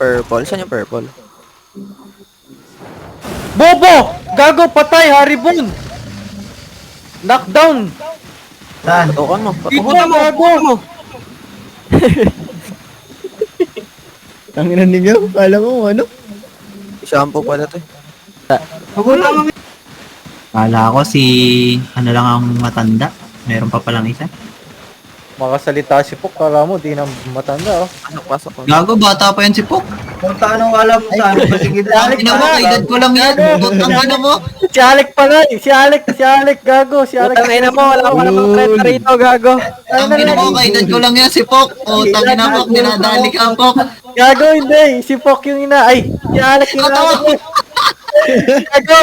purple? Saan yung purple? Bobo! Gago, patay, Haribon! Knockdown! Saan? Patukan mo. Dito, Patukan mo. gago! Tangina ninyo, kala mo ano? Shampoo pala to eh. Kala ko si, ano lang ang matanda. Meron pa palang isa. Makasalita si Pok, kala mo, di na matanda, oh. Pasok. Gago, bata pa yan si Pok. Kung paano alam mo sa ano, sige Ang ina mo, edad ko lang yan. Ang ina mo. Si Alec pala eh! Si Alec, gago! Si Alec! Putang ina mo, wala ka namang kwenta rito, gago. Ang ina mo, edad ko lang yan si Pok. O, tangina mo, dinadali ka, Pok. Gago, hindi! Si Pok yung ina! Ay! Si Alec yung ina! Gago!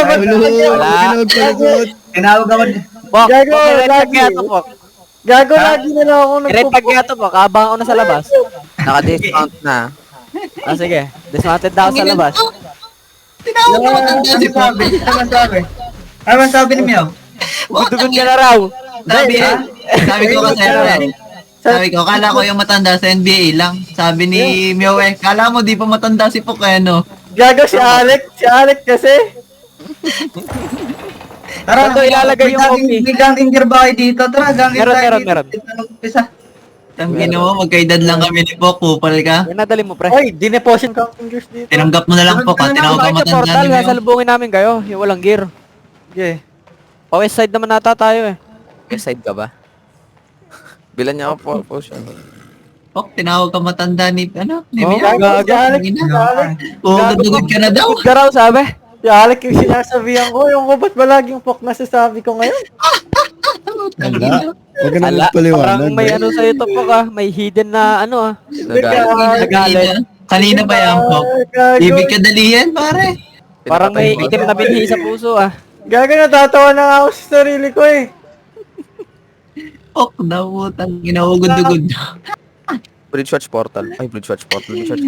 Wala. Pinagpalagot. Tinawag ako. Pok, Gago, red tag lagi. kaya to, Pok. Gago, lagi na lang ako Red tag kaya to, Pok. Habang ako nasa labas. Naka-dismount na. Sige. Dismounted na ako sa labas. Tinawag ko matanda si Pok. Ano sabi ni Mio? Dugon ka na raw. Sabi ko kasi, sabi ko, kala ko yung matanda sa NBA lang. Sabi ni Miowe, kala mo di pa matanda si Pok, ano? Gago, si Alec kasi! Tara, Ito, ilalagay yung coffee. May ganging gear ba kayo dito? Tara, ganging Meron, tayo meron, dito. meron. Dito na mag-umpisa. Tangina mo, magkaedad lang kami ni Pok, kupal ka. Yan, nadali mo, pre. Oy, dineposit ka ang fingers dito. Tinanggap mo na lang, Pok, ha? Tinawag ka Bakit yung matanda portal? ni Mio. Sasalubungin namin kayo. Yung walang gear. Okay. Pa-west side naman nata tayo eh. West side ka ba? Bilan niya ako potion. Pok, tinawag ka matanda ni, ano? Ni Oh, Mio. gago, si Alec. Dugod ka na daw. Good ka raw, sabi. Si Alec yung sinasabihan ko. Yung ko, ba't ba laging Pok nasasabi ko ngayon? Wala. Huwag ka na Ala, magpaliwanag. parang may ano sa'yo to, Pok ah. May hidden na ano ah. Nagalit. Kanina ba yan, Pok? Gago. Ibig ka dalihan, pare. Parang may itim na binhi sa puso ah. Gago, natatawa na nga ako sa sarili ko eh. Pok, daw, tang ginawagod-dugod. Bridgewatch portal. Ay, Bridgewatch portal. Bridgewatch